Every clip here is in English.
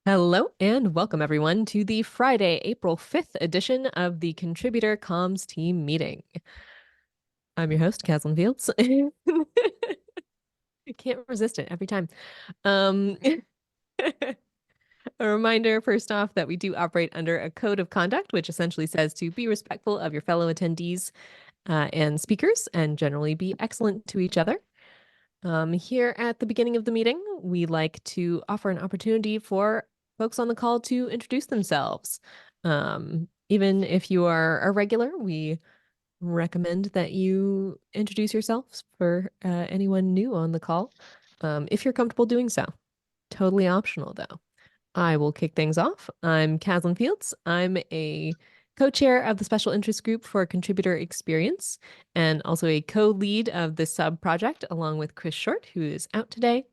Hello and welcome everyone to the Friday, April 5th edition of the Contributor Comms Team Meeting. I'm your host, Caslin Fields. I can't resist it every time. A reminder, first off, that we do operate under a code of conduct, which essentially says to be respectful of your fellow attendees and speakers and generally be excellent to each other. Here at the beginning of the meeting, we like to offer an opportunity for folks on the call to introduce themselves. Even if you are a regular, we recommend that you introduce yourselves for anyone new on the call, if you're comfortable doing so. Totally optional, though. I will kick things off. I'm Caslin Fields. I'm a co-chair of the Special Interest Group for Contributor Experience and also a co-lead of the sub-project along with Chris Short, who is out today.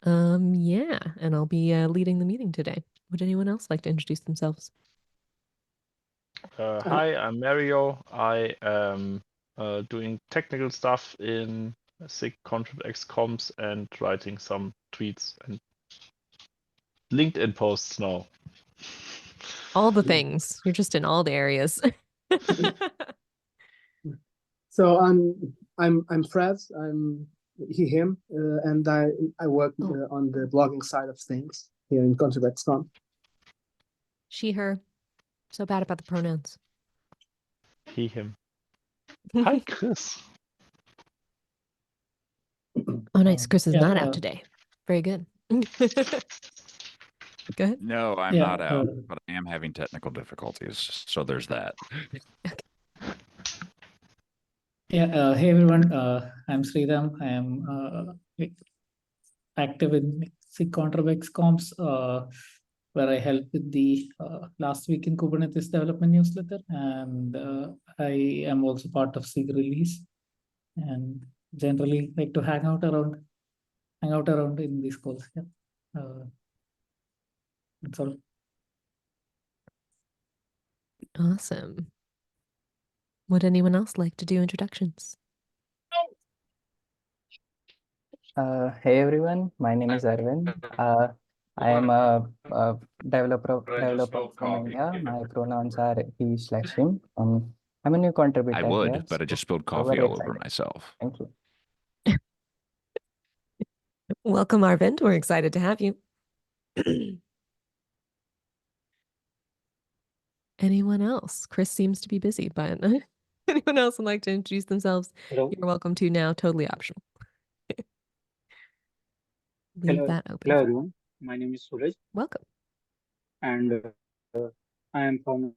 Yeah, and I'll be leading the meeting today. Would anyone else like to introduce themselves? Hi, I'm Mario. I am doing technical stuff in SIG ContribEx comms and writing some tweets and LinkedIn posts now. All the things. You're just in all the areas. So I'm Fred. I'm him, and I work on the blogging side of things here in ContribEx.com. She, her. So bad about the pronouns. He, him. Hi, Chris. Oh, nice. Chris is not out today. Very good. Go ahead. No, I'm not out, but I am having technical difficulties. So there's that. Yeah. Hey, everyone. I'm Sridham. I am active in SIG ContribEx comms, where I help with the last week in Kubernetes development newsletter. And I am also part of SIG release and generally like to hang out around in these calls. Yeah. That's all. Awesome. Would anyone else like to do introductions? Hey everyone, my name is Arvind. I am a developer from India. My pronouns are he/him. I'm a new contributor. I would, here, but I just spilled so coffee very all over excited. myself. Thank you. Welcome, Arvind. We're excited to have you. Anyone else? Chris seems to be busy, but anyone else would like to introduce themselves? Hello. You're welcome to now. Totally optional. Leave that open. Hello, everyone. My name is Suraj. Welcome. And I am from.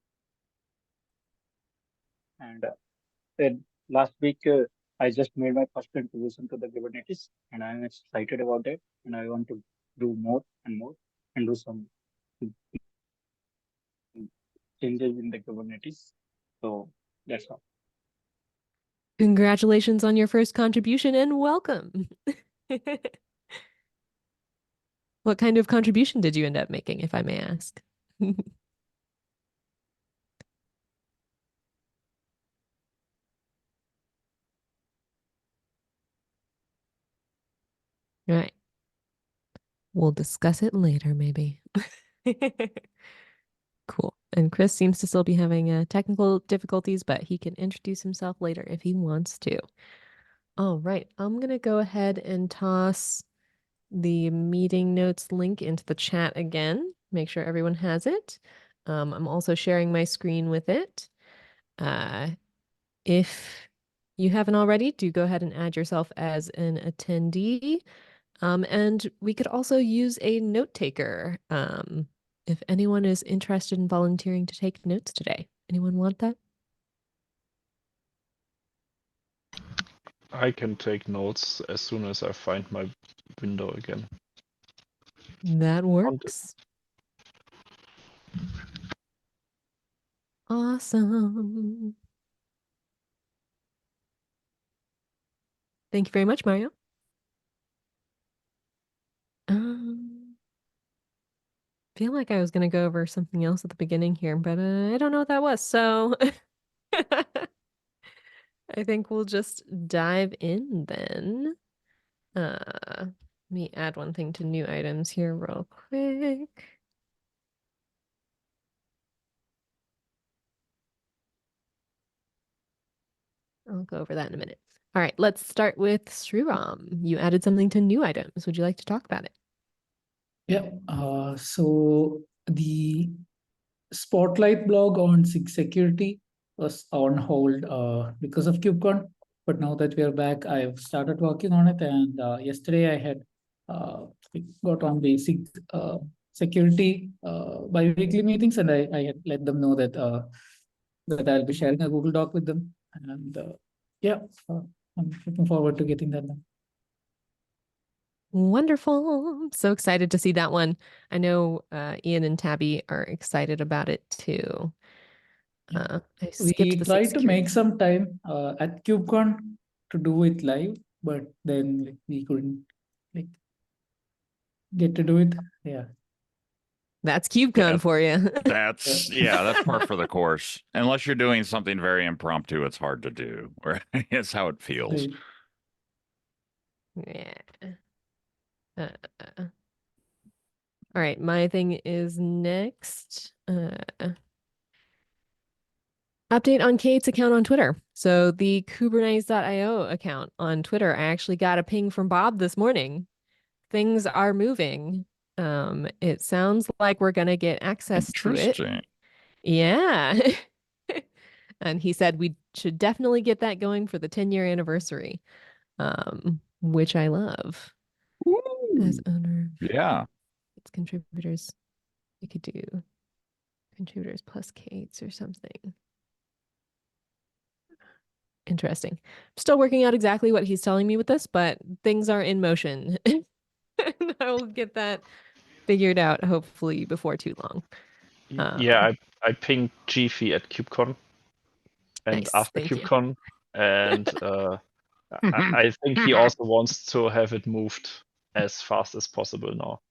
And last week, I just made my first contribution to the Kubernetes, and I am excited about it. And I want to do more and more and do some changes in the Kubernetes. So that's all. Congratulations on your first contribution and welcome. What kind of contribution did you end up making, if I may ask? All right. We'll discuss it later, maybe. Cool. And Chris seems to still be having technical difficulties, but he can introduce himself later if he wants to. All right. I'm going to go ahead and toss the meeting notes link into the chat again. Make sure everyone has it. I'm also sharing my screen with it. If you haven't already, do go ahead and add yourself as an attendee. And we could also use a note taker if anyone is interested in volunteering to take notes today. Anyone want that? I can take notes as soon as I find my window again. That works. Awesome. Thank you very much, Mario. Feel like I was going to go over something else at the beginning here, but I don't know what that was. So I think we'll just dive in then. Let me add one thing to new items here real quick. I'll go over that in a minute. All right, let's start with Sriram. You added something to new items. Would you like to talk about it? Yeah, so the Spotlight blog on SIG security was on hold because of KubeCon. But now that we are back, I've started working on it. And yesterday I had got on the SIG security bi-weekly meetings, and I had let them know that that I'll be sharing a Google Doc with them. And yeah, I'm looking forward to getting that done. Wonderful. I'm so excited to see that one. I know Ian and Tabby are excited about it too. I skipped We the tried to make security. some time at KubeCon to do it live, but then like, we couldn't like get to do it. Yeah. That's KubeCon Yeah. for you. That's that's par for the course. Unless you're doing something very impromptu, it's hard to do. Or it's how it feels. Yeah. All right, my thing is next. Update on Kate's account on Twitter. So the Kubernetes.io account on Twitter, I actually got a ping from Bob this morning. Things are moving. It sounds like we're gonna get access to it. Interesting. Yeah. And he said we should definitely get that going for the 10-year anniversary, which I love. As owner, Yeah. it's contributors. We could do contributors plus Kate's or something. Interesting. I'm still working out exactly what he's telling me with this, but things are in motion. And I will get that figured out hopefully before too long. Yeah, I pinged Gphy at KubeCon and Nice, after thank you. KubeCon, and I think he also wants to have it moved as fast as possible now.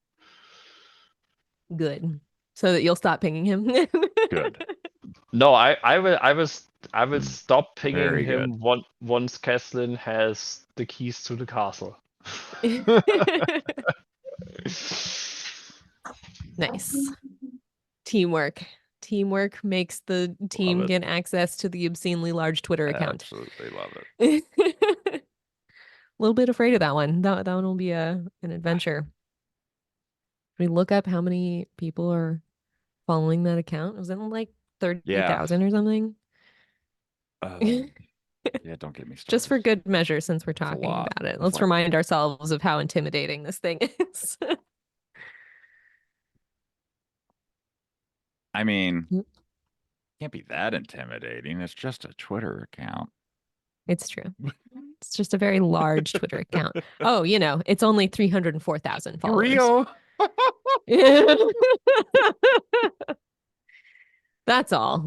Good. So that you'll stop pinging him. Good. No, I will stop pinging Very him once Keslin has the keys to the castle. Nice. Teamwork. Teamwork makes the team it. get access to the obscenely large Twitter account. Absolutely love it. A little bit afraid of that one. That one will be an adventure. Can we look up how many people are following that account? Was it like 30,000 or something? Yeah, don't get me started. Just for good measure, since we're It's a talking lot. about it. It's Let's like- remind ourselves of how intimidating this thing is. I mean, can't be that intimidating. It's just a Twitter account. It's true. It's just a very large Twitter account. Oh, you know, it's only 304,000 followers. Rio. That's all.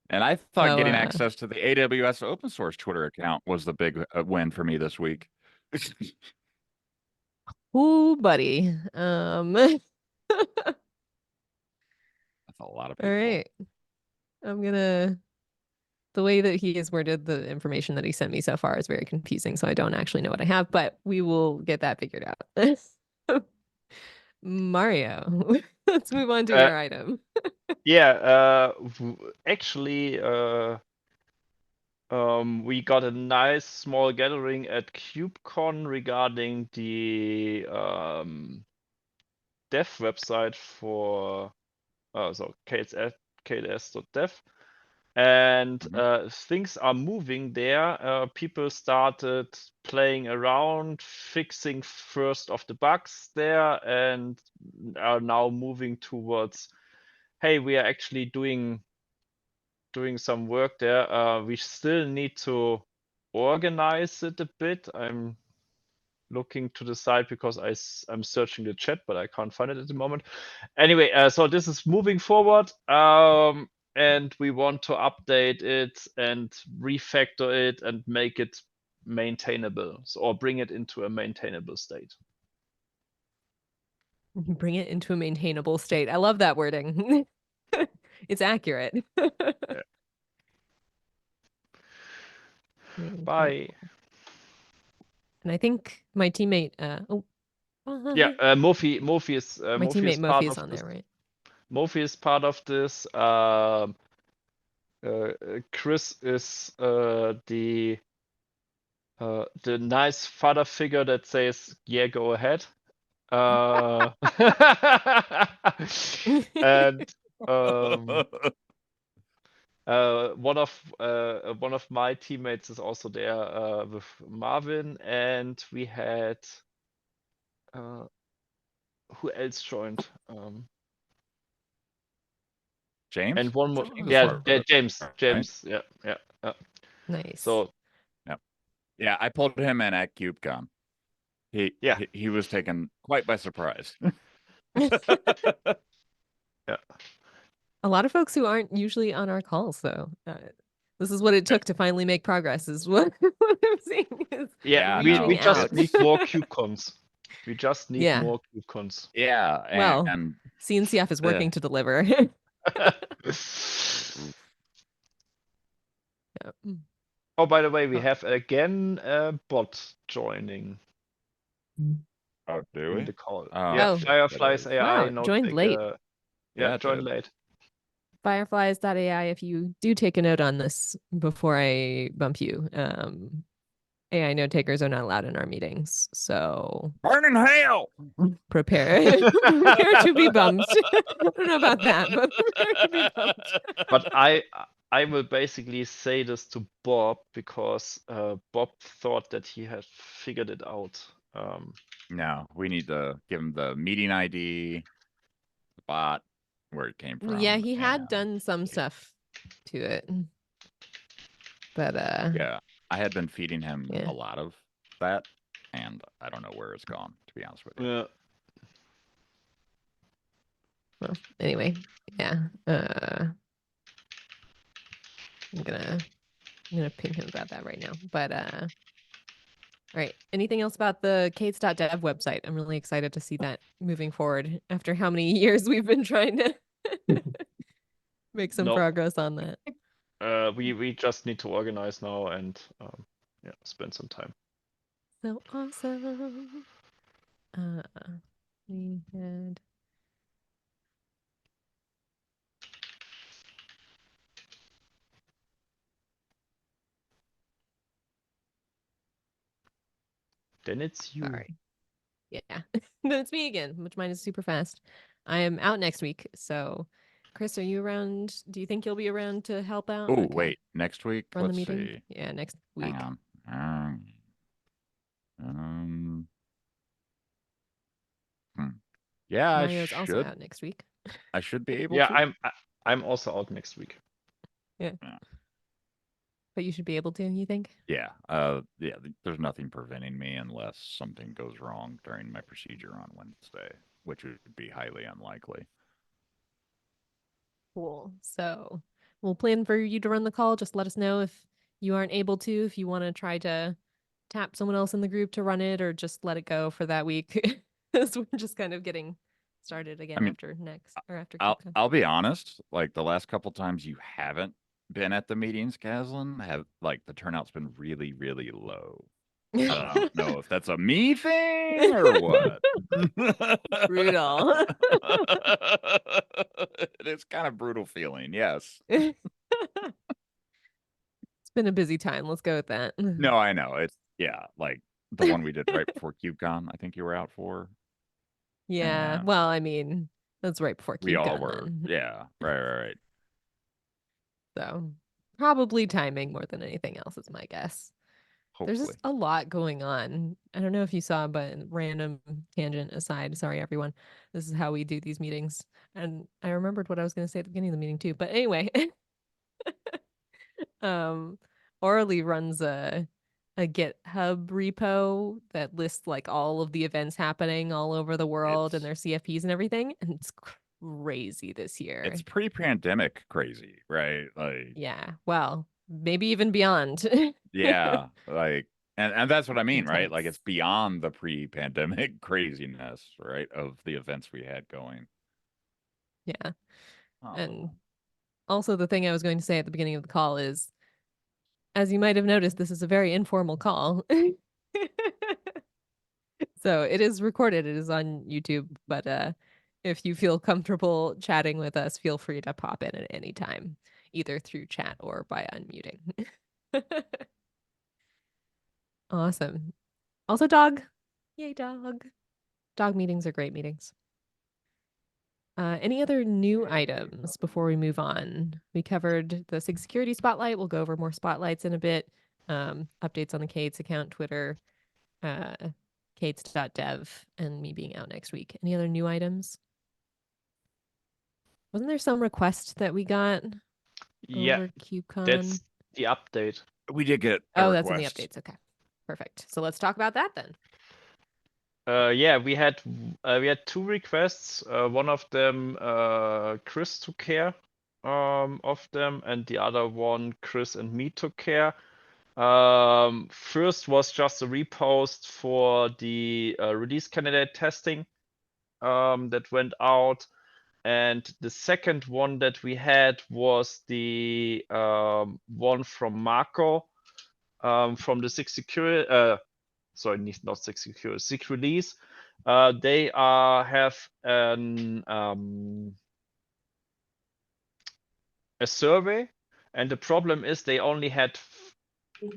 And I thought So, getting access to the AWS open source Twitter account was the big win for me this week. ooh, buddy. That's a lot of people. All right. I'm gonna. The way that he has worded the information that he sent me so far is very confusing, so I don't actually know what I have, but we will get that figured out. Mario, let's move on to your item. Yeah, actually, we got a nice small gathering at KubeCon regarding the dev website for so KDS.dev. And things are moving there. People started playing around, fixing first of the bugs there, and are now moving towards, hey, we are actually doing some work there. We still need to organize it a bit. I'm looking to the side because I'm searching the chat, but I can't find it at the moment. Anyway, so this is moving forward, and we want to update it and refactor it and make it maintainable, or bring it into a maintainable state. Bring it into a maintainable state. I love that wording. It's accurate. Yeah. Bye. And I think my teammate, Yeah, Mofi is My Mofi teammate is part Mofi is of on this. there, right? Mofi is part of this. Chris is the nice father figure that says, "Yeah, go ahead." And one of my teammates is also there with Marvin, and we had who else joined? James? And one more, James. yeah, Yeah. James. Right? Yeah. Nice. So Yeah, I pulled him in at KubeCon. Yeah. He was taken quite by surprise. Yeah. A lot of folks who aren't usually on our calls, though. This is what it took to finally make progress. Is what, what I'm seeing is Yeah, Yeah, we reaching just out. need more KubeCons. We just need Yeah. more KubeCons. Yeah, Well, and CNCF is working to deliver. Yep. Oh, by the way, we Oh. have again a bot joining oh, do we? in the call. Oh, Yeah, Oh. Fireflies AI. Wow, no joined take, late. yeah, it joined did. late. Fireflies.ai, if you do take a note on this before I bump you, AI note takers are not allowed in our meetings. So Burn in hell. prepare prepare to be bumped. I don't know about that, but prepare to be bumped. But I will basically say this to Bob because Bob thought that he had figured it out. No, we need to give him the meeting ID, the bot, where it came from. Yeah, he had and- done some stuff to it. But Yeah, I had been feeding him Yeah. a lot of that, and I don't know where it's gone, to be honest with you. Yeah. Well, anyway, yeah. I'm gonna ping him about that right now. But all right. Anything else about the Kates.dev website? I'm really excited to see that moving forward after how many years we've been trying to make some No. progress on that. We just need to organize now and yeah, spend some time. So awesome. We had Then it's you. sorry. Yeah. Then it's me again, which mine is super fast. I am out next week. So Chris, are you around? Do you think you'll be around to help out? Oh, Okay. wait, next week? Run the Let's meeting? see. Yeah, next week. Hang on. Yeah, Mario's also out next week. I should be able Yeah, to. I'm also out next week. But you should be able to, you think? Yeah, there's nothing preventing me unless something goes wrong during my procedure on Wednesday, which would be highly unlikely. Cool. So we'll plan for you to run the call. Just let us know if you aren't able to, if you want to try to tap someone else in the group to run it, or just let it go for that week. As we're just kind of getting started again after KubeCon. I'll be honest, like the last couple times you haven't been at the meetings, Caslin, like the turnout's been really, really low. So I don't know if that's a me thing or what. Brutal. It is kind of brutal feeling, yes. It's been a busy time. Let's go with that. No, I know. It's like the one we did right before KubeCon, I think you were out for. Yeah. Well, I mean, that's right before KubeCon. We all were. Then. Yeah. Right. So probably timing more than anything else is my guess. Hopefully. There's just a lot going on. I don't know if you saw, but random tangent aside, sorry everyone. This is how we do these meetings. And I remembered what I was going to say at the beginning of the meeting too. But anyway, Orly runs a GitHub repo that lists like all of the events happening all over the world and their CFPs and everything. And it's crazy this year. It's pre-pandemic crazy, right? Like yeah, well, maybe even beyond. Yeah, like and that's what I mean, right? Intense. Like it's beyond the pre-pandemic craziness, right? Of the events we had going. Yeah. Oh. And also the thing I was going to say at the beginning of the call is, as you might have noticed, this is a very informal call. So it is recorded. It is on YouTube. But if you feel comfortable chatting with us, feel free to pop in at any time, either through chat or by unmuting. Awesome. Also, dog. Yay, dog. Dog meetings are great meetings. Any other new items before we move on? We covered the SIG security spotlight. We'll go over more spotlights in a bit. Updates on the Kates account, Twitter, kates.dev, and me being out next week. Any other new items? Wasn't there some request that we got Yeah, over KubeCon? that's the update. We did get a Oh, that's in the request. updates. Okay, perfect. So let's talk about that then. Yeah, we had two requests. One of them, Chris took care of them, and the other one, Chris and me took care. First was just a repost for the release candidate testing that went out, and the second one that we had was the one from Marco from the SIG security. Sorry, not SIG security, SIG release. They have a survey, and the problem is they only had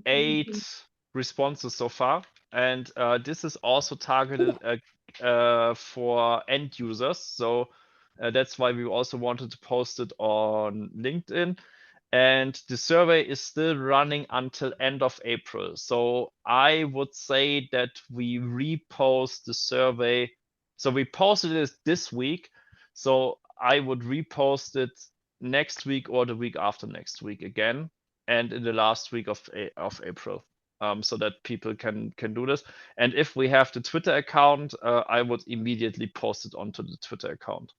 8 responses so far, and this is also targeted for end users. So that's why we also wanted to post it on LinkedIn. And the survey is still running until end of April. So I would say that we repost the survey. So we posted it this week. So I would repost it next week or the week after next week again, and in the last week of April, so that people can do this. And if we have the Twitter account, I would immediately post it onto the Twitter account.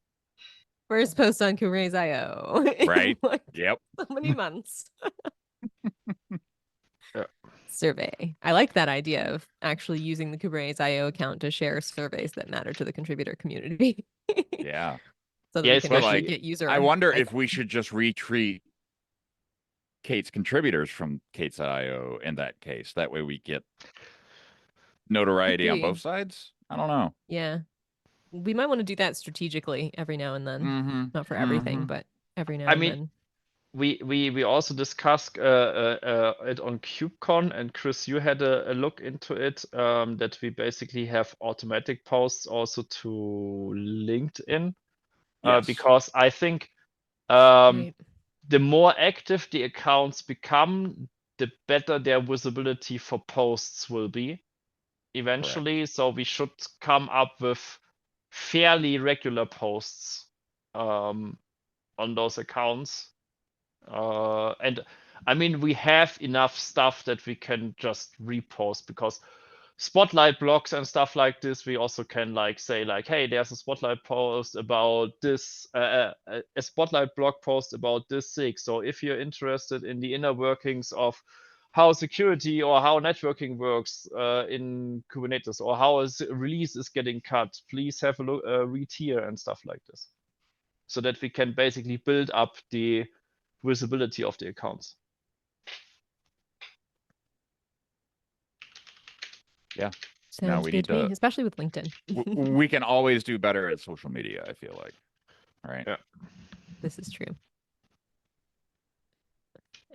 First post on Kubernetes.io. Right. Like, Yep. so many months. Yeah. Survey. I like that idea of actually using the Kubernetes.io account to share surveys that matter to the contributor community. Yeah. So that Yeah, we can But actually like, get user. I wonder if like- we should just retreat Kate's contributors from Kate's.io in that case. That way we get notoriety on both Agree. sides. I don't know. Yeah. We might want to do that strategically every now and then. Not for everything, but every now I and mean, then. we also discussed it on KubeCon, and Chris, you had a look into it, that we basically have automatic posts also to LinkedIn, Yes. because I think Right. the more active the accounts become, the better their visibility for posts will be eventually. So we should come up with fairly regular posts on those accounts. And I mean, we have enough stuff that we can just repost, because spotlight blogs and stuff like this, we also can like say like, hey, there's a spotlight post about this, a spotlight blog post about this SIG. So if you're interested in the inner workings of how security or how networking works in Kubernetes, or how a release is getting cut, please have a look, read here and stuff like this, so that we can basically build up the visibility of the accounts. Yeah. Sounds we good need to me, to- especially with LinkedIn. We can always do better at social media, I feel like. Right. Yeah. This is true.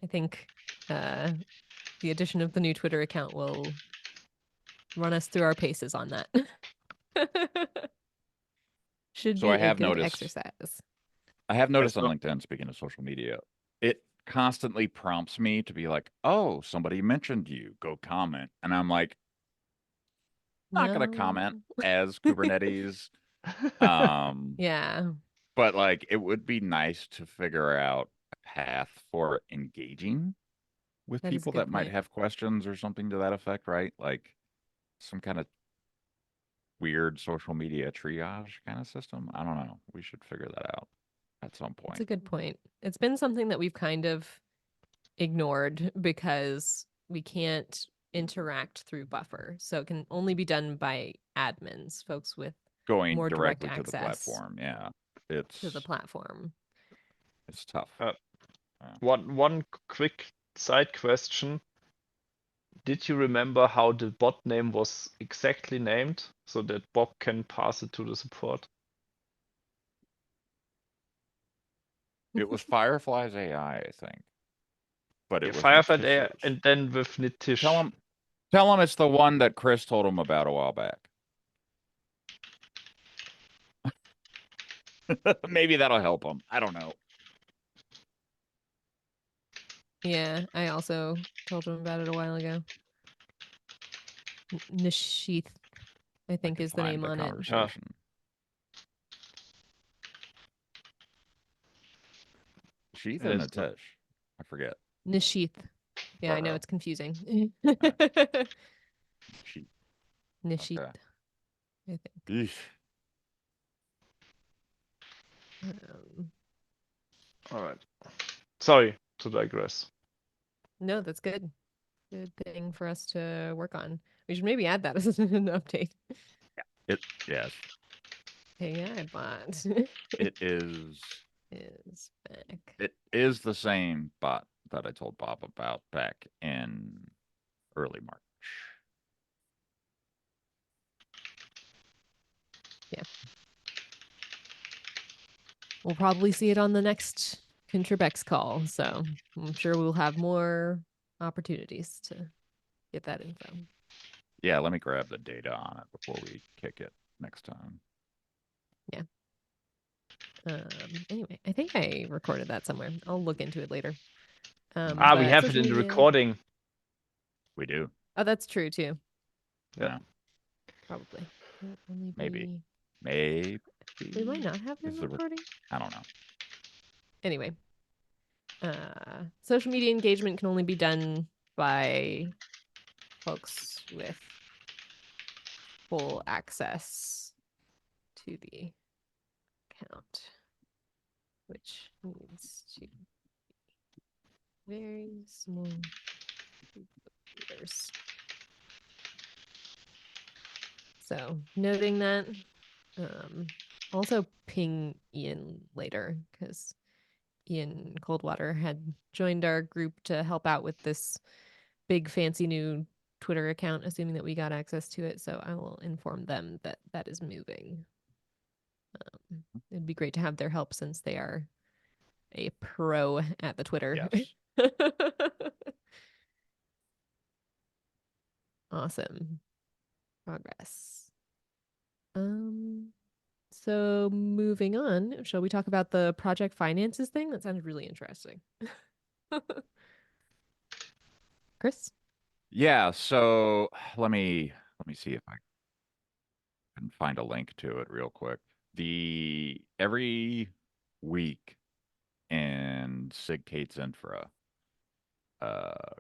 I think the addition of the new Twitter account will run us through our paces on that. Should So be I a have good noticed- exercise. I have noticed on saw- LinkedIn, speaking of social media, it constantly prompts me to be like, oh, somebody mentioned you, go comment. And I'm like, not going to comment as Kubernetes. Yeah. But like, it would be nice to figure out a path for engaging with That is a people good that might point. have questions or something to that effect, right? Like some kind of weird social media triage kind of system. I don't know. We should figure that out at some That's a point. good point. It's been something that we've kind of ignored because we can't interact through Buffer. So it can only be done by admins, folks with Going more direct directly to the access platform. Yeah. It's to the platform. It's tough. One quick side question. did you remember how the bot name was exactly named so that Bob can pass it to the support? It was Firefly's AI, I think. But it Yeah, was Firefly AI, Natish's. and then with Nitish. Tell him it's the one that Chris told him about a while back. Maybe that'll help him. I don't know. Yeah, I also told him about it a while ago. Nishith, I think, is the Find name on it. conversation. Sheath or It is not. Natish? I forget. Nishith. Yeah, I know Uh-huh. it's confusing. She. Nishith, Okay. I think. Eesh. All right. Sorry to digress. No, that's good. Good thing for us to work on. We should maybe add that as an update. Yes. AI bot It is. is back. It is the same bot that I told Bob about back in early March. Yeah. We'll probably see it on the next ContribEx call, so I'm sure we'll have more opportunities to get that info. Yeah, let me grab the data on it before we kick it next time. Yeah. Anyway, I think I recorded that somewhere. I'll look into it later. We But have it social in the media- recording. We do. Oh, that's true too. Yeah. Probably. It'll only Maybe. be- Maybe. We might not have Is been the recording. I don't know. Anyway, social media engagement can only be done by folks with full access to the account, which needs to be very small computers. So noting that, also ping Ian later because Ian Coldwater had joined our group to help out with this big fancy new Twitter account, assuming that we got access to it. So I will inform them that that is moving. It'd be great to have their help since they are a pro at the Twitter. Yes. Awesome. Progress. So moving on, shall we talk about the project finances thing? That sounds really interesting. Chris? Yeah, so let me see if I can find a link to it real quick. Every week in SIG Infra,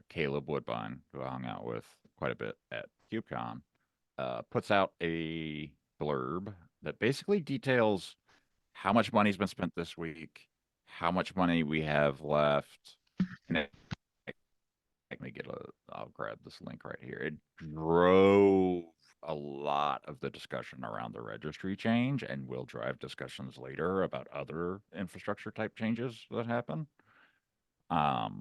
Caleb Woodbine, who I hung out with quite a bit at KubeCon, puts out a blurb that basically details how much money's been spent this week, how much money we have left, and I'll grab this link right here. It drove a lot of the discussion around the registry change and will drive discussions later about other infrastructure type changes that happen. But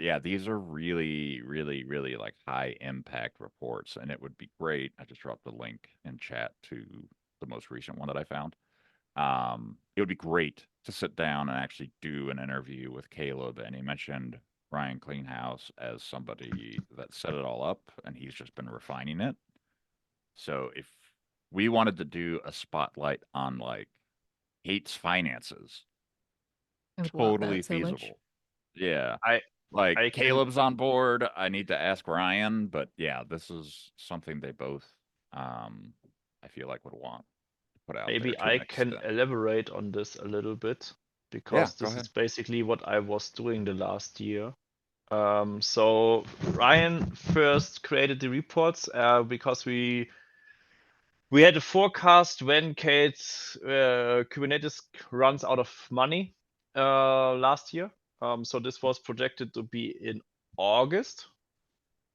yeah, these are really, really, really like high impact reports, and it would be great. I just dropped the link in chat to the most recent one that I found. It would be great to sit down and actually do an interview with Caleb, and he mentioned Ryan Cleanhouse as somebody that set it all up, and he's just been refining it. So if we wanted to do a spotlight on like Hate's finances, I would love totally that so much. feasible. Yeah. I can- Caleb's on board. I need to ask Ryan, but yeah, this is something they both I feel like would want to put out Maybe there to I an can extent. elaborate on this a little bit Yeah, because go this is ahead. basically what I was doing the last year. So Ryan first created the reports because we had a forecast when Kate's Kubernetes runs out of money last year. So this was projected to be in August.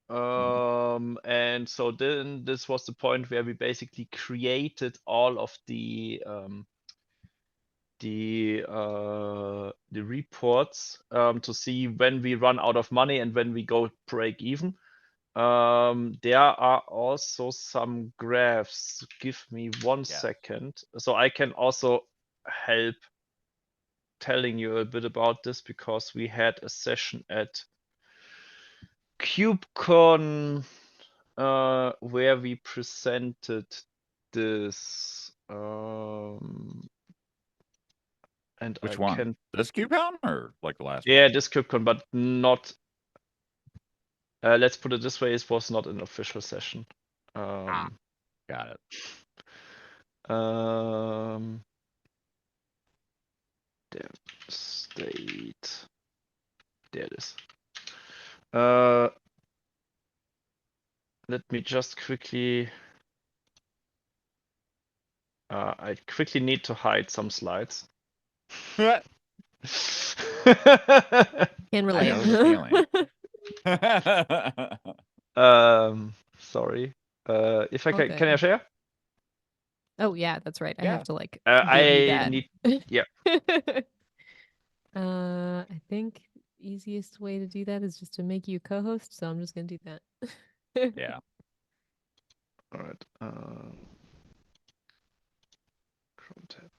And so then this was the point where we basically created all of the the reports to see when we run out of money and when we go break even. There are also some graphs. Give me 1 second. So I can also help telling you a bit about this because we had a session at KubeCon where we presented this. And Which I one? can. This KubeCon or like the last one? Yeah, this KubeCon, but not. Let's put it this way: it was not an official session. Got it. Dev state. There it is. Let me just quickly. I quickly need to hide some slides. Can I relate. know the feeling. Sorry. If I can Okay. I share? Oh yeah, that's right. I Yeah. have to like I give you that. need. Yeah. I think the easiest way to do that is just to make you co-host, so I'm just gonna do that. Yeah. All right. Chrome tab.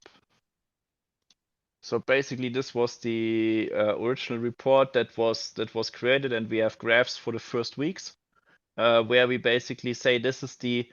So basically, this was the original report that was created, and we have graphs for the first weeks, where we basically say this is the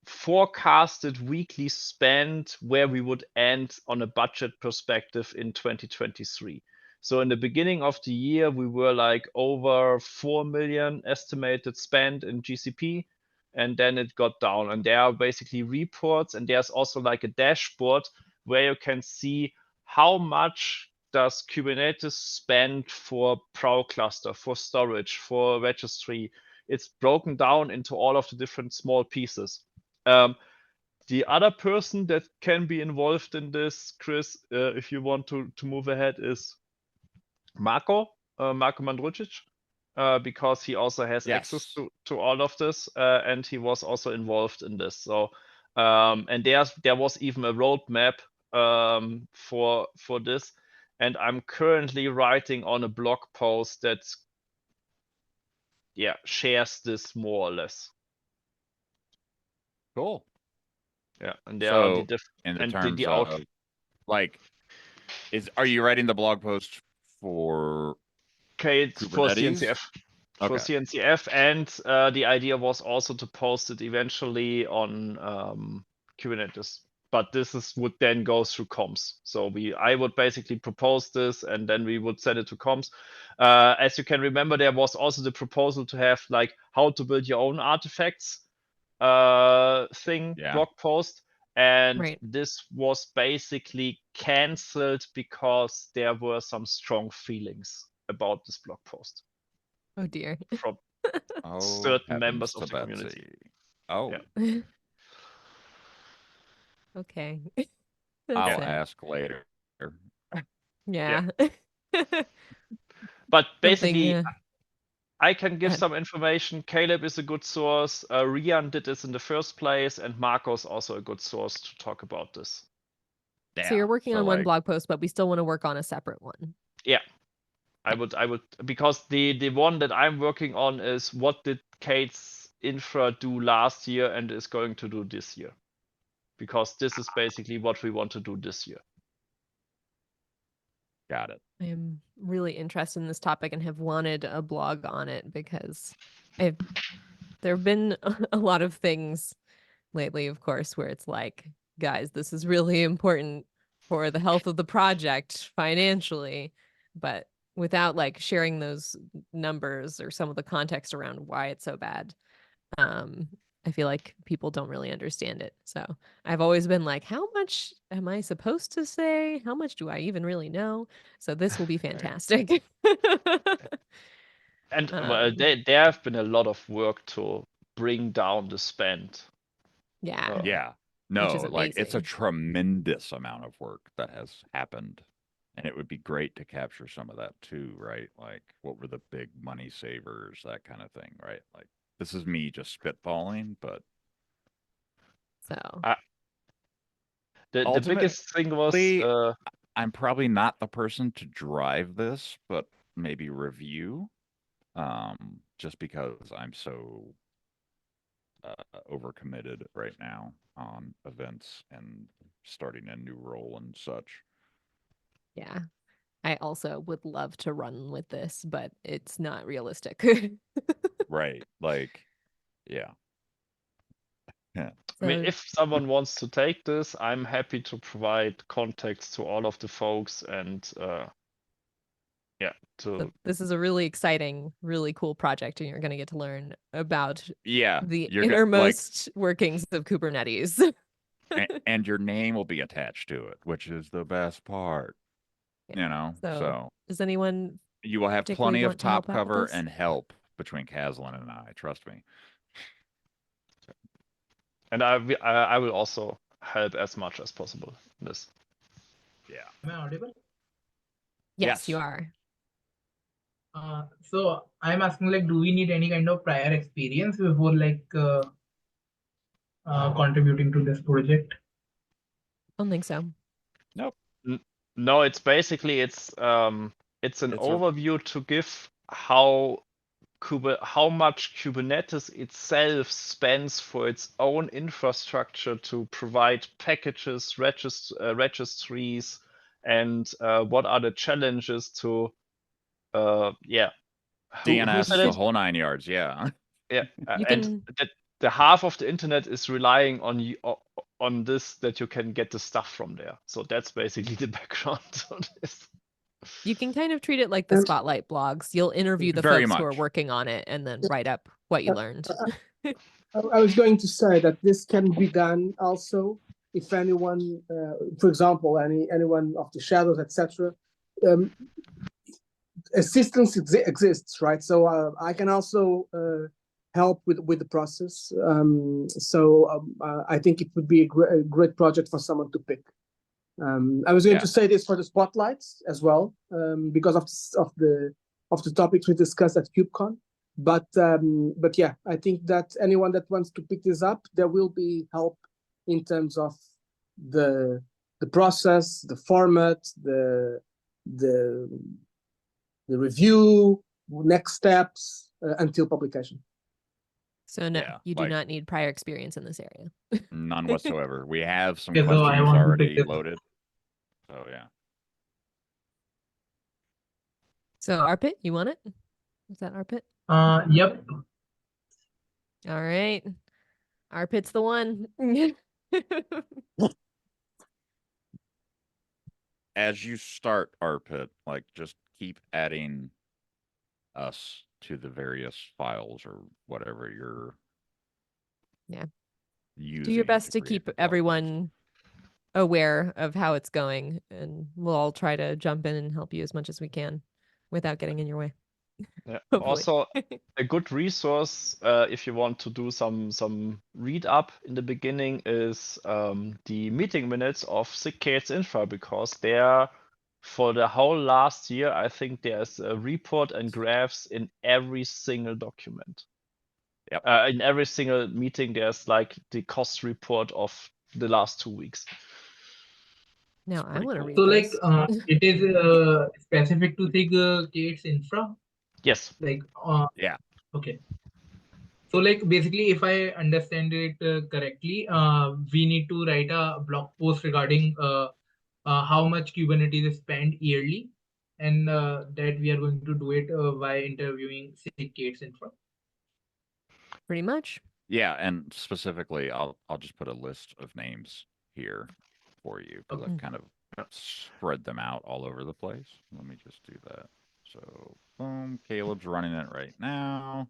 forecasted weekly spend where we would end on a budget perspective in 2023. So in the beginning of the year, we were like over 4 million estimated spend in GCP, and then it got down. And there are basically reports, and there's also like a dashboard where you can see how much does Kubernetes spend for Prow cluster, for storage, for registry. It's broken down into all of the different small pieces. The other person that can be involved in this, Chris, if you want to move ahead, is Marco Mandrucic, because he also has access to all of this, and he was also involved in this. So, and there was even a roadmap for this, and I'm currently writing on a blog post that shares this more or less. Cool. Yeah, and there are the So different in the and terms the of like, are you writing the blog post for it's for Kubernetes? CNCF. For Okay. CNCF, and the idea was also to post it eventually on Kubernetes. But this would then go through comms. So I would basically propose this, and then we would send it to comms. As you can remember, there was also the proposal to have like how to build your own artifacts blog post, and this was basically cancelled because there were some strong feelings about this blog post. Oh dear. From certain members of the community. Oh. Yeah. Okay. I'll ask later. Yeah. But basically, I can give some information. Caleb is a good source. Rian did this in the first place, and Marco's also a good source to talk about this. Yeah. So you're working on one blog post, but we still want to work on a separate one. Yeah. I would because the one that I'm working on is what did Kate's infra do last year and is going to do this year, because this is basically what we want to do this year. Got it. I am really interested in this topic and have wanted a blog on it because there have been a lot of things lately, of course, where it's like, guys, this is really important for the health of the project financially, but without like sharing those numbers or some of the context around why it's so bad, I feel like people don't really understand it. So I've always been like, how much am I supposed to say? How much do I even really know? So this will be fantastic. And there have been a lot of work to bring down the spend. Yeah. No, like it's a tremendous amount of work that has happened. And it would be great to capture some of that too, right? Like what were the big money savers, that kind of thing, right? Like this is me just spitballing, but so The biggest thing was I'm probably not the person to drive this, but maybe review. Just because I'm so overcommitted right now on events and starting a new role and such. Yeah. I also would love to run with this, but it's not realistic. Right. Like, yeah. I mean, if someone wants to take this, I'm happy to provide contacts to all of the folks and So this is a really exciting, really cool project, and you're going to get to learn about the innermost workings of Kubernetes. and your name will be attached to it, which is the best part. Yeah. You know, so does anyone you will have plenty of top cover this? and help between Caslin and I, trust me. And I will also help as much as possible in this. Yeah. Am I audible? Yes, you are. So I'm asking, like, do we need any kind of prior experience before, like, contributing to this project? I don't think so. Nope. No, it's basically it's an overview to give how much Kubernetes itself spends for its own infrastructure to provide packages, registries, and what are the challenges to DNS, the whole 9 yards, yeah. Yeah, and the half of the internet is relying on this, that you can get the stuff from there. So that's basically the background on this. You can kind of treat it like the Spotlight blogs. You'll interview the folks who are working on it and then write up what you learned. I was going to say that this can be done also if anyone, for example, anyone of the shadows, etc. Assistance exists, right? So I can also help with the process. I think it would be a great project for someone to pick. I was going to say this for the spotlights as well, because of the topics we discussed at KubeCon. But yeah, I think that anyone that wants to pick this up, there will be help in terms of the process, the format, the review, next steps until publication. So no, you do not need prior experience in this area. None whatsoever. We have some questions already loaded. So yeah. So Arpit, you want it? Is that Arpit? Yep. All right. Arpit's the one. As you start Arpit, like just keep adding us to the various files or whatever you're using. Do your best to keep everyone aware of how it's going, and we'll all try to jump in and help you as much as we can without getting in your way. Yeah. Also, a good resource if you want to do some read up in the beginning is the meeting minutes of SIG Infra, because there, for the whole last year, I think there's a report and graphs in every single document. Yep. In every single meeting, there's like the cost report of the last 2 weeks. Now I want to read so this. Like it is specific to SIG Infra? Yes. Like yeah. Okay. So like basically, if I understand it correctly, we need to write a blog post regarding how much Kubernetes is spent yearly, and that we are going to do it by interviewing SIG Infra. Pretty much. Yeah, and specifically, I'll just put a list of names here for you because I've kind of spread them out all over the place. Let me just do that. So, boom, Caleb's running it right now.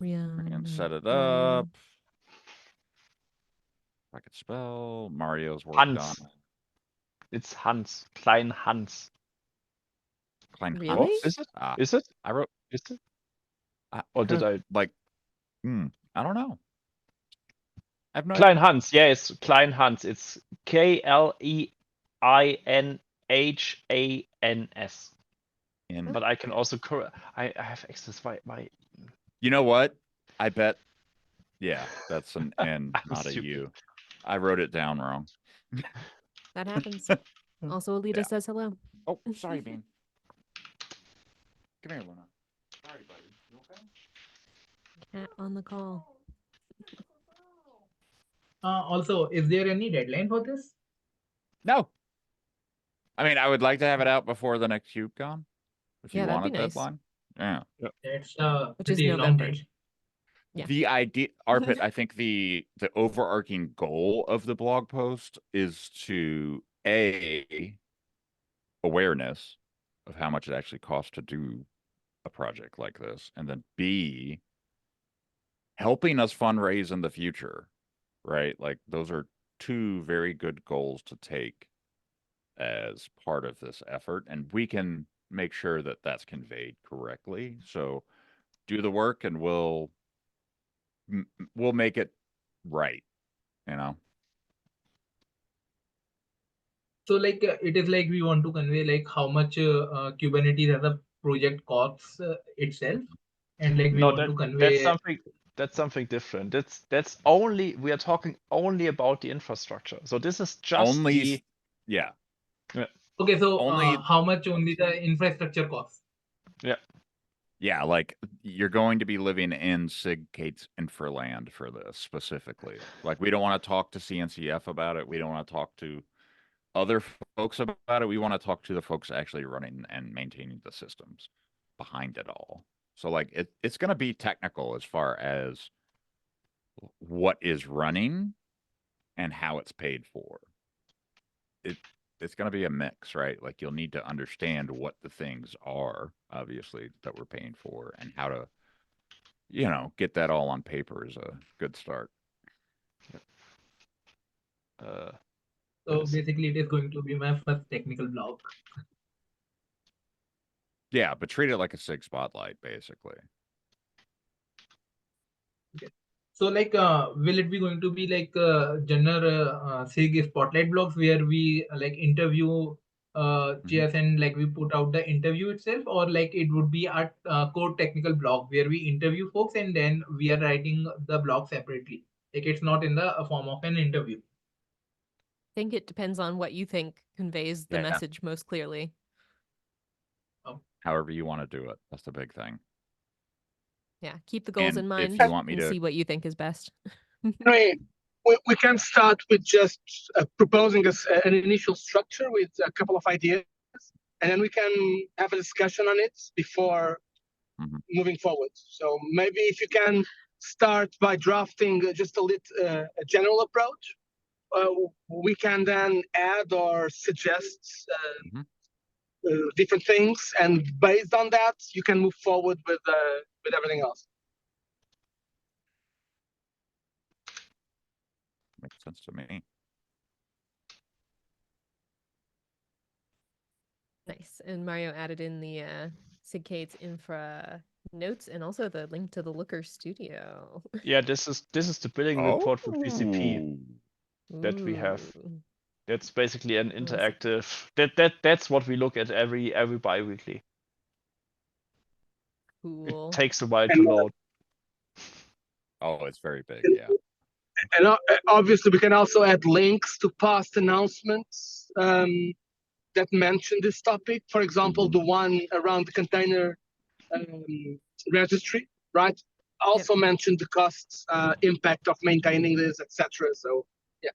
I can set it up. If I could spell, Mario's worked on it. It's Hans, Klein Hans. Klein really? Hans? Is it? Is it? I wrote. Is it? Or did I like? I don't know. I have no Klein Hans, yeah, it's Klein Hans. It's KLEINHANS. But I can also I have access by You know what? I bet. Yeah, that's an N, not a stupid. U. I wrote it down wrong. That happens. Also, Alita Yeah. says hello. Oh, sorry, Bean. Come here, Luna. Sorry, buddy. You okay? Cat on the call. Also, is there any deadline for this? No. I mean, I would like to have it out before the next KubeCon. If Yeah, you that'd want be a nice. deadline. Yeah. That's Which is pretty long November. deadline. Yeah. The idea, Arpit, I think the overarching goal of the blog post is to awareness of how much it actually costs to do a project like this, and then B, helping us fundraise in the future, right? Like those are two very good goals to take as part of this effort, and we can make sure that that's conveyed correctly. So do the work and we'll make it right, you know. So like it is like we want to convey like how much Kubernetes as a project costs itself, and like we No, want to that's convey. something different. That's only, we are talking only about the infrastructure. So this is just Only, yeah. Okay, so Only, how much only the infrastructure costs? yeah, like you're going to be living in SIG Infraland for this specifically. Like we don't want to talk to CNCF about it. We don't want to talk to other folks about it. We want to talk to the folks actually running and maintaining the systems behind it all. So like it's going to be technical as far as what is running and how it's paid for. It's going to be a mix, right? Like you'll need to understand what the things are, obviously, that we're paying for, and how to, you know, get that all on paper is a good start. So basically, it is going to be my first technical blog. Yeah, but treat it like a SIG spotlight, basically. Okay. So like, will it be going to be like general SIG spotlight blogs where we like interview chairs and like we put out the interview itself, or like it would be a core technical blog where we interview folks and then we are writing the blog separately. Like it's not in the form of an interview. I think it depends on what you think conveys the message most clearly. However you want to do it. That's the big thing. Yeah, keep the goals in mind. If you want me and to see what you think is best. We can start with just proposing an initial structure with a couple of ideas, and then we can have a discussion on it before moving forward. So maybe if you can start by drafting just a general approach, we can then add or suggest different things, and based on that, you can move forward with everything else. Makes sense to me. Nice. And Mario added in the SIG infra notes and also the link to the Looker Studio. Yeah, this is the billing report for BCP that we have. That's basically an interactive. That's what we look at every bi-weekly. Cool. It takes a while to load. Oh, it's very big, yeah. And obviously, we can also add links to past announcements that mention this topic. For example, the one around the container registry, right? Also mentioned the costs, impact of maintaining this, etc. So, yeah.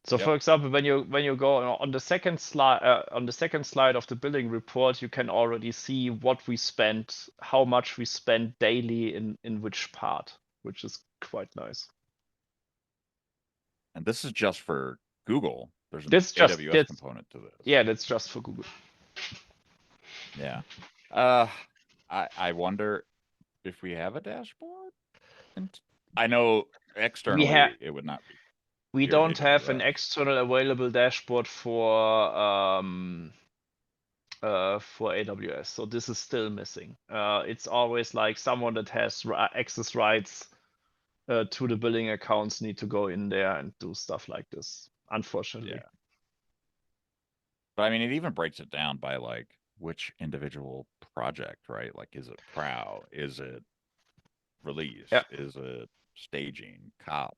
So, for example, when you go on the second slide of the billing report, you can already see what we spent, how much we spend daily in which part, which is quite nice. And this is just for Google. There's an AWS component to this. Yeah, that's just for Google. Yeah. I wonder if we have a dashboard. And I know externally it would not be. We don't have an external available dashboard for AWS, so this is still missing. It's always like someone that has access rights to the billing accounts need to go in there and do stuff like this, unfortunately. Yeah. But I mean, it even breaks it down by like which individual project, right? Like, is it Prow? Is it Release? Is it staging, cops.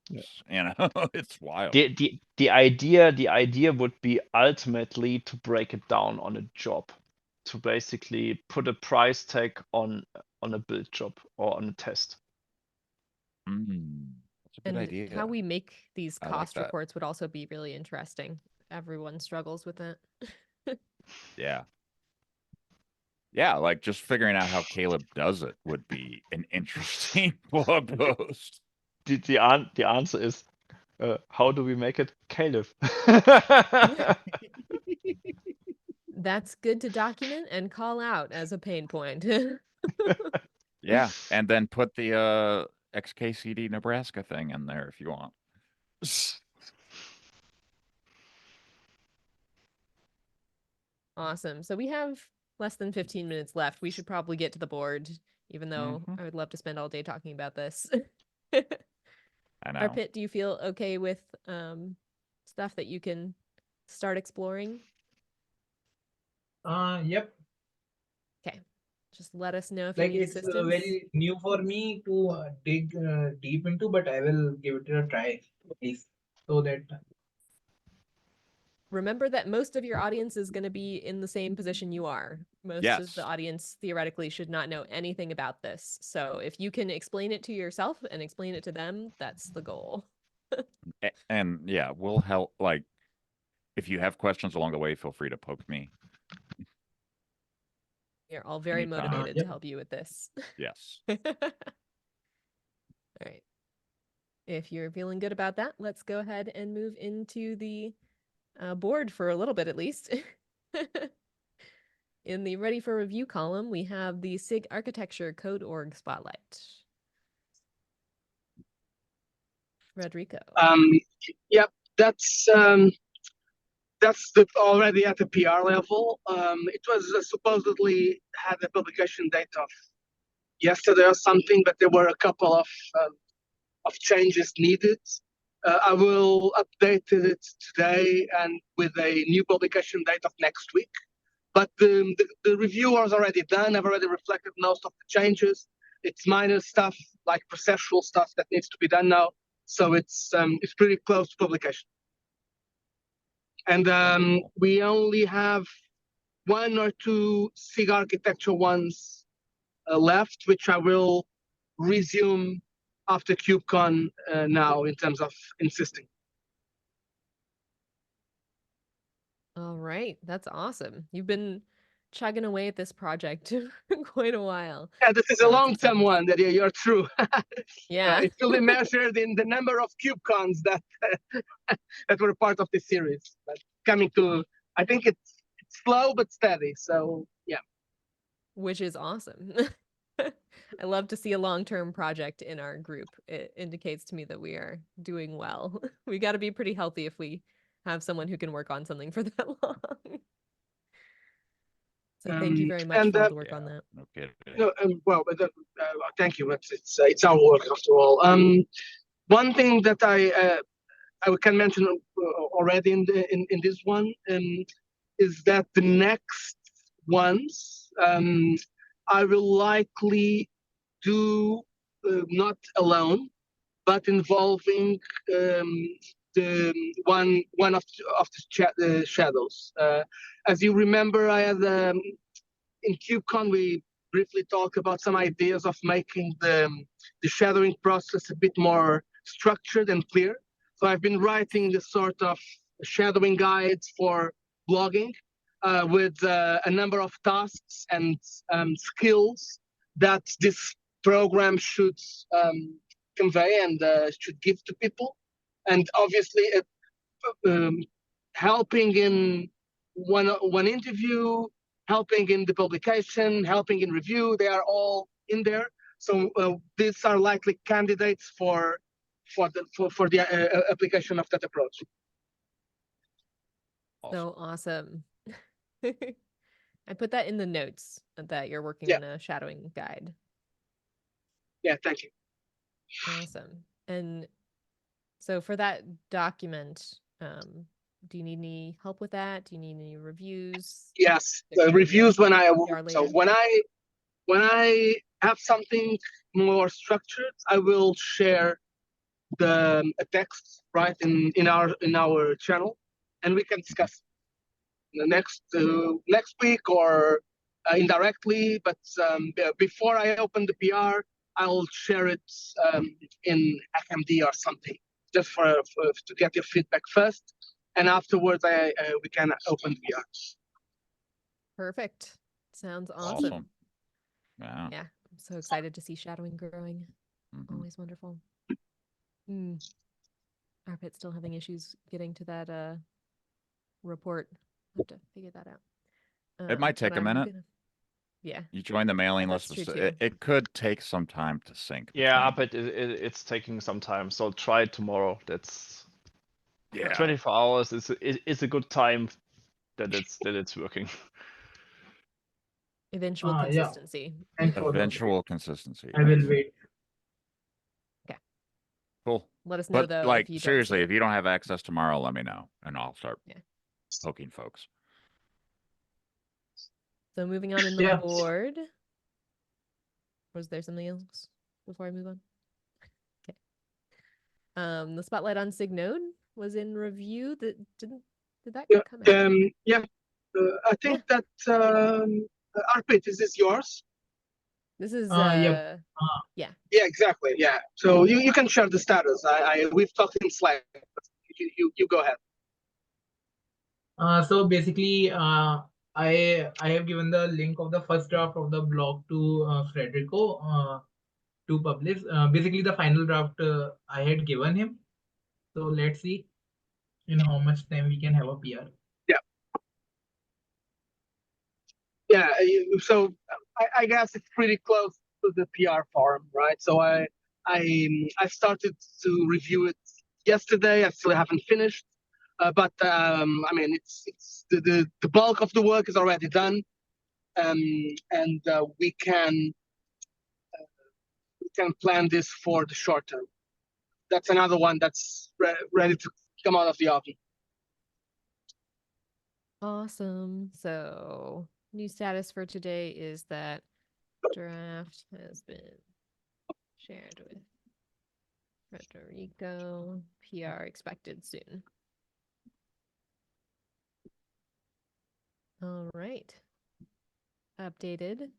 You know, it's wild. The idea would be ultimately to break it down on a job, to basically put a price tag on a build job or on a test. That's a good And idea. how we make these I like cost that. reports would also be really interesting. Everyone struggles with it. Yeah. Yeah, like just figuring out how Caleb does it would be an interesting blog post. The answer is, how do we make it Caleb? That's good to document and call out as a pain point. Yeah, and then put the XKCD Nebraska thing in there if you want. Awesome. So we have less than 15 minutes left. We should probably get to the board, even though I would love to spend all day talking about this. I know. Arpit, do you feel okay with stuff that you can start exploring? Yep. Okay. Just let us know if Like you need it's assistance. very new for me to dig deep into, but I will give it a try at least, so that Remember that most of your audience is going to be in the same position you are. Most of the Yes. audience theoretically should not know anything about this. So if you can explain it to yourself and explain it to them, that's the goal. And yeah, we'll help. Like, if you have questions along the way, feel free to poke me. You're all very Anytime. motivated Yep. to help you with this. Yes. All right. If you're feeling good about that, let's go ahead and move into the board for a little bit at least. In the ready for review column, we have the SIG architecture code org spotlight. Rodrigo. Yep, that's already at the PR level. It was supposedly had a publication date of yesterday or something, but there were a couple of changes needed. I will update it today and with a new publication date of next week. But the review was already done. I've already reflected most of the changes. It's minor stuff like processual stuff that needs to be done now. So it's pretty close to publication. And we only have 1 or 2 SIG architecture ones left, which I will resume after KubeCon now in terms of insisting. All right, that's awesome. You've been chugging away at this project for quite a while. Yeah, this is a long-term one. That you're true. Yeah, It will be measured in the number of KubeCons that that were part of this series. But coming to, I think it's slow but steady. So yeah. which is awesome. I love to see a long-term project in our group. It indicates to me that we are doing well. We got to be pretty healthy if we have someone who can work on something for that long. So thank you very much for all the work on that. No kidding. No, well, thank you. It's our work after all. One thing that I can mention already in this one is that the next ones I will likely do not alone, but involving the one of the shadows. As you remember, I had in KubeCon we briefly talked about some ideas of making the shadowing process a bit more structured and clear. So I've been writing this sort of shadowing guides for blogging with a number of tasks and skills that this program should convey and should give to people. And obviously helping in one interview, helping in the publication, helping in review, they are all in there. So these are likely candidates for the application of that approach. So awesome. I put that in the notes that you're working on a shadowing guide. Yeah, thank you. Awesome. And so for that document, do you need any help with that? Do you need any reviews? Yes, the reviews when I have something more structured, I will share a text, right, in our channel, and we can discuss the next week or indirectly. But before I open the PR, I'll share it in FMD or something, just to get your feedback first, and afterwards we can open PR. Perfect. Sounds awesome. Yeah. Yeah, I'm so excited to see shadowing growing. Always wonderful. Arpit's still having issues getting to that report. Have to figure that out. It might take a minute. Yeah. You join the mailing That's list. true, too. It could take some time to sync. Yeah, between- but it's taking some time. So try it tomorrow. That's Yeah. 24 hours is a good time that it's working. Eventual Yeah. consistency. Thanks for the Eventual consistency. I will wait. Cool. Let us know, But though, like if you don't see seriously, it. if you don't have access tomorrow, let me know, and I'll start Yeah. poking folks. So moving on in the Yeah. board. Was there something else before I move on? Okay. The spotlight on SIG node was in review. Did that come out? Yeah. I think that Arpit, is this yours? This is Yep. yeah. Yeah, exactly. Yeah. So you can share the status. We've talked in Slack. You go ahead. So basically, I have given the link of the first draft of the blog to Federico to publish. Basically, the final draft I had given him. So let's see in how much time we can have a PR. Yeah. So I guess it's pretty close to the PR form, right? So I started to review it yesterday. I still haven't finished, but I mean, it's the bulk of the work is already done, and we can plan this for the short term. That's another one that's ready to come out of the oven. Awesome. So new status for today is that draft has been shared with Federico. PR expected soon. All right. Updated.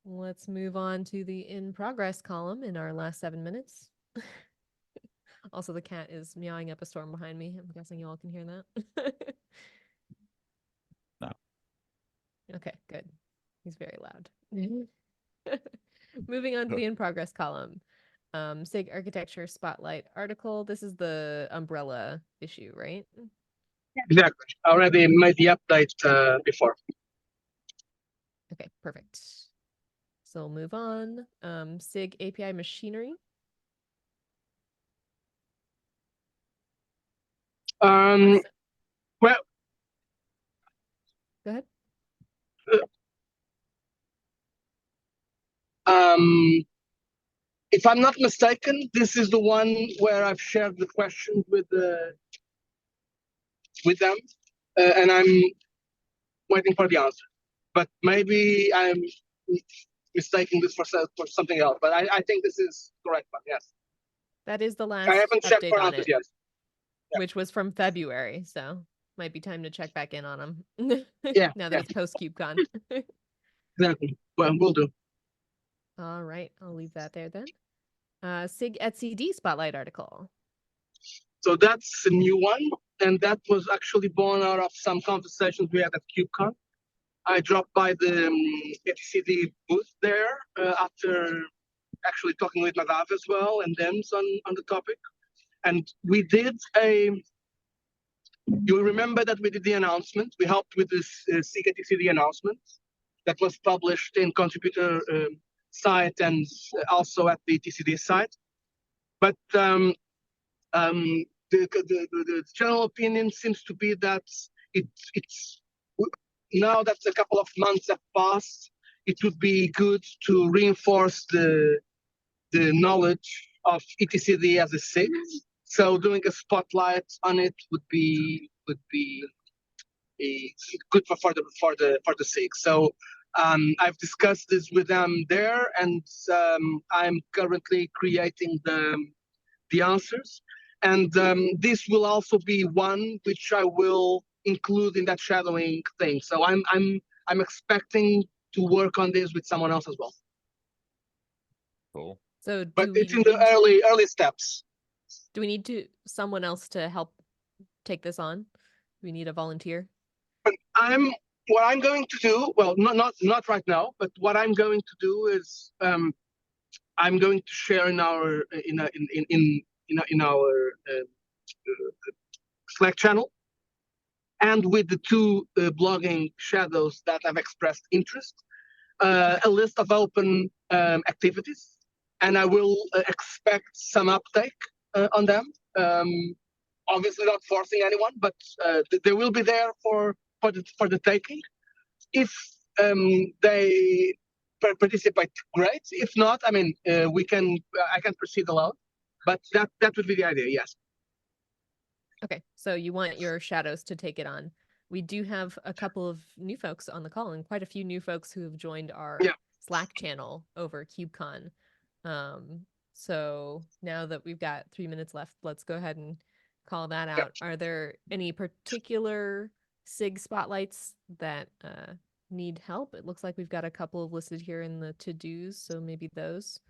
Let's move on to the in progress column in our last 7 minutes. Also, the cat is meowing up a storm behind me. I'm guessing you all can hear that. No. Okay, good. He's very loud. Moving on to the in progress column. SIG architecture spotlight article. This is the umbrella issue, right? Exactly. I already made the update before. Okay, perfect. So we'll move on. SIG API machinery. Well, Go ahead. if I'm not mistaken, this is the one where I've shared the question with them, and I'm waiting for the answer. But maybe I'm mistaking this for something else. But I think this is the correct one. Yes. That is the last I haven't checked update for on answers it, yet. Yeah. which was from February, so might be time to check back in on them. Yeah. Now that it's post KubeCon. Exactly. Well, we'll do. All right, I'll leave that there then. SIG etcd spotlight article. So that's a new one, and that was actually born out of some conversations we had at KubeCon. I dropped by the etcd booth there after actually talking with Nadav as well and Dems on the topic. And we did you remember that we did the announcement. We helped with this SIG etcd announcement that was published in contributor site and also at the etcd site. But the general opinion seems to be that it's now that a couple of months have passed, it would be good to reinforce the knowledge of etcd as a SIG. So doing a spotlight on it would be good for the SIG. So I've discussed this with them there, and I'm currently creating the answers. And this will also be one which I will include in that shadowing thing. So I'm expecting to work on this with someone else as well. Cool. So But do we it's in the need early steps. do we need someone else to help take this on? Do we need a volunteer? What I'm going to do, well, not right now, but what I'm going to do is I'm going to share in our Slack channel, and with the two blogging shadows that have expressed interest, a list of open activities, and I will expect some uptake on them. Obviously, not forcing anyone, but they will be there for the taking. If they participate, great. If not, I mean, I can proceed alone. But that would be the idea. Yes. Okay, so you want your shadows to take it on. We do have a couple of new folks on the call, and quite a few new folks who have joined our Slack channel over KubeCon. So now that we've got 3 minutes left, let's go ahead and call that out. Are there any particular SIG spotlights that need help? It looks like we've got a couple of listed here in the to-dos, so maybe those.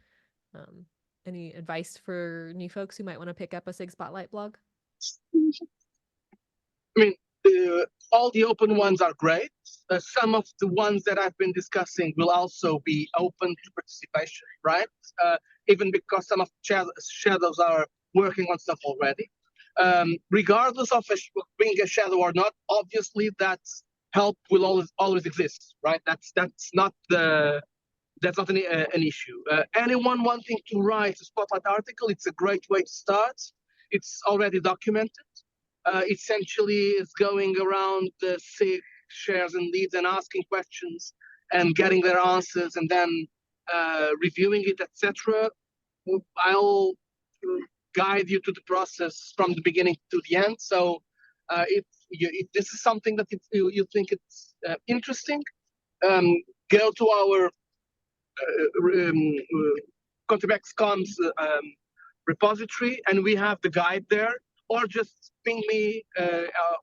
Any advice for new folks who might want to pick up a SIG spotlight blog? I mean, all the open ones are great. Some of the ones that I've been discussing will also be open to participation, right? Even because some of the shadows are working on stuff already. Regardless of being a shadow or not, obviously that help will always exist, right? That's not an issue. Anyone wanting to write a spotlight article, it's a great way to start. It's already documented. Essentially, it's going around the SIG shares and leads and asking questions and getting their answers and then reviewing it, etc. I'll guide you to the process from the beginning to the end. So if this is something that you think it's interesting, go to our ContribEx.com's repository, and we have the guide there, or just ping me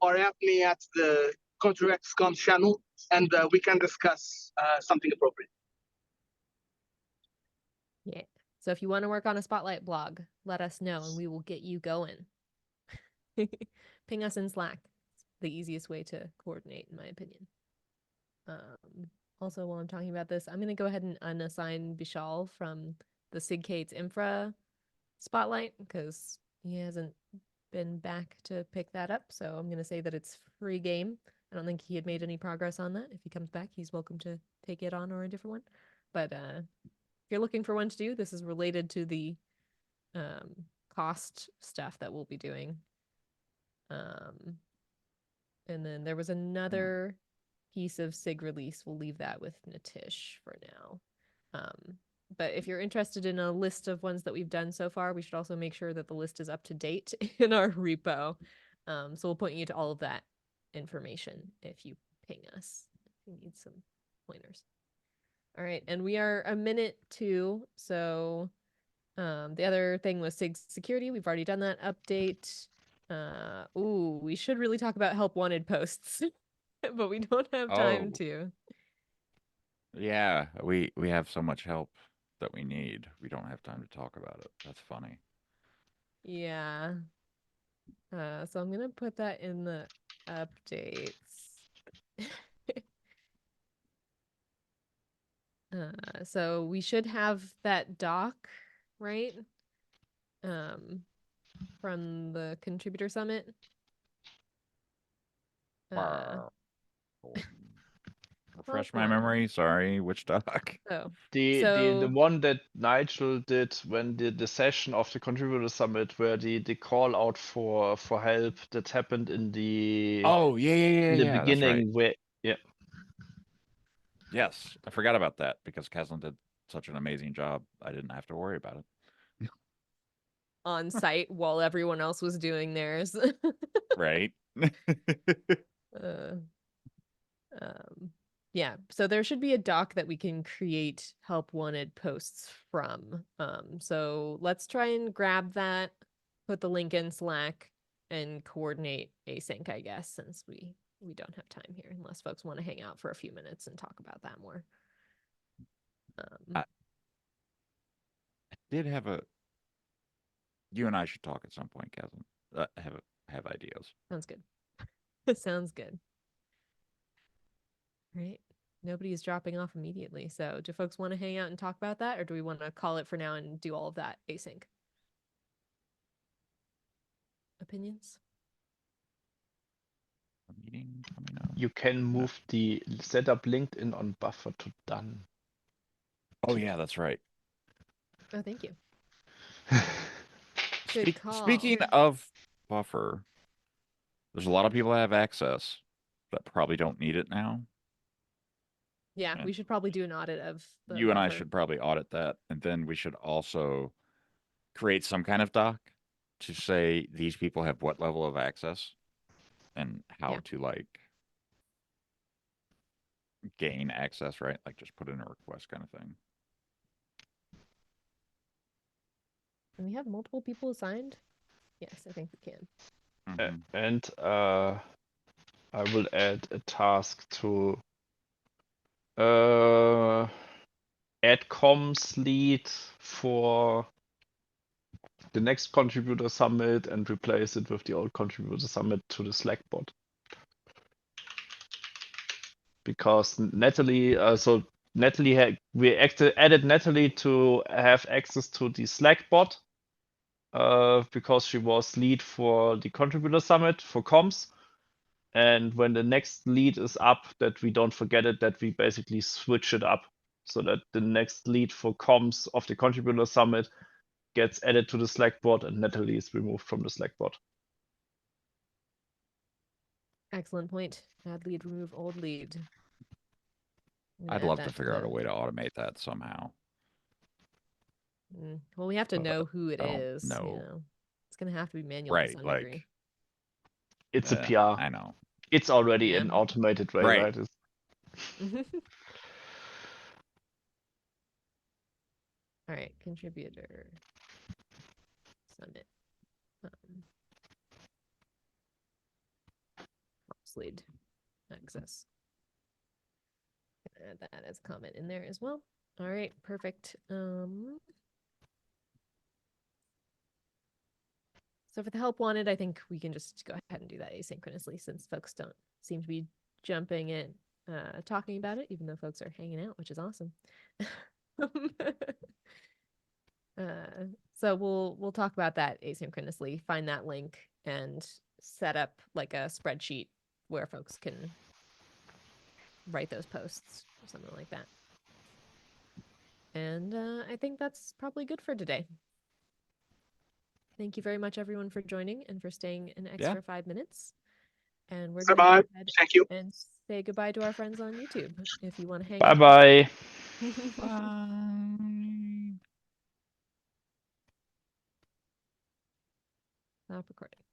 or add me at the ContribEx.com channel, and we can discuss something appropriate. Yeah. So if you want to work on a spotlight blog, let us know and we will get you going. Ping us in Slack. It's the easiest way to coordinate, in my opinion. Also, while I'm talking about this, I'm going to go ahead and unassign Vishal from the SIGCate's infra spotlight because he hasn't been back to pick that up. So I'm going to say that it's free game. I don't think he had made any progress on that. If he comes back, he's welcome to take it on or a different one. But if you're looking for one to do, this is related to the cost stuff that we'll be doing. And then there was another piece of SIG release. We'll leave that with Nitish for now. But if you're interested in a list of ones that we've done so far, we should also make sure that the list is up to date in our repo. So we'll point you to all of that information if you ping us. If you need some pointers. All right, and we are a minute to, so the other thing was SIG security. We've already done that update. We should really talk about help wanted posts, but we don't have time to. Yeah, we have so much help that we need. We don't have time to talk about it. That's funny. Yeah. So I'm gonna put that in the updates. So we should have that doc, right? From the contributor summit. Refresh my memory. Sorry, which doc? Oh, The one that Nigel did when the session of the contributor summit where the call out for help that happened in the beginning that's right. Yes, I forgot about that because Caslin did such an amazing job. I didn't have to worry about it. On site while everyone else was doing theirs. Right. Yeah, so there should be a doc that we can create help wanted posts from. So let's try and grab that, put the link in Slack, and coordinate async, I guess, since we don't have time here, unless folks want to hang out for a few minutes and talk about that more. I did have a. You and I should talk at some point, Kevin. Have ideas. Sounds good. Sounds good. Right. Nobody is dropping off immediately. So do folks want to hang out and talk about that, or do we want to call it for now and do all of that async? Opinions? A meeting coming up. You can move the setup LinkedIn on buffer to done. Oh yeah, that's right. Oh, thank you. Good call. Speaking of buffer, there's a lot of people that have access that probably don't need it now. Yeah, And we should probably do an audit of the you and I buffer. should probably audit that, and then we should also create some kind of doc to say these people have what level of access and how to like gain access, right? Like just put in a request kind of thing. And we have multiple people assigned? Yes, I think we can. And I will add a task to add comms lead for the next contributor summit and replace it with the old contributor summit to the Slack bot. Because Natalie, we added Natalie to have access to the Slack bot because she was lead for the contributor summit for comms. And when the next lead is up, that we don't forget it, that we basically switch it up so that the next lead for comms of the contributor summit gets added to the Slack bot and Natalie is removed from the Slack bot. Excellent point. Add lead, remove old lead. I'd love to figure out a way to automate that somehow. Well, we have to know who it is. No. You know? It's going to have to be manual Right, to some like, degree. It's a PR. I know. It's already Yeah. an automated way, Right. right? All right, contributor summit. Lead access. Add that as a comment in there as well. All right, perfect. So for the help wanted, I think we can just go ahead and do that asynchronously since folks don't seem to be jumping in, talking about it, even though folks are hanging out, which is awesome. So we'll talk about that asynchronously, find that link and set up like a spreadsheet where folks can write those posts or something like that. And I think that's probably good for today. Thank you very much, everyone, for joining and for staying an extra 5 minutes. And we're going to go ahead Thank you. and say goodbye to our friends on YouTube if you want to hang Bye out. bye. Stop recording.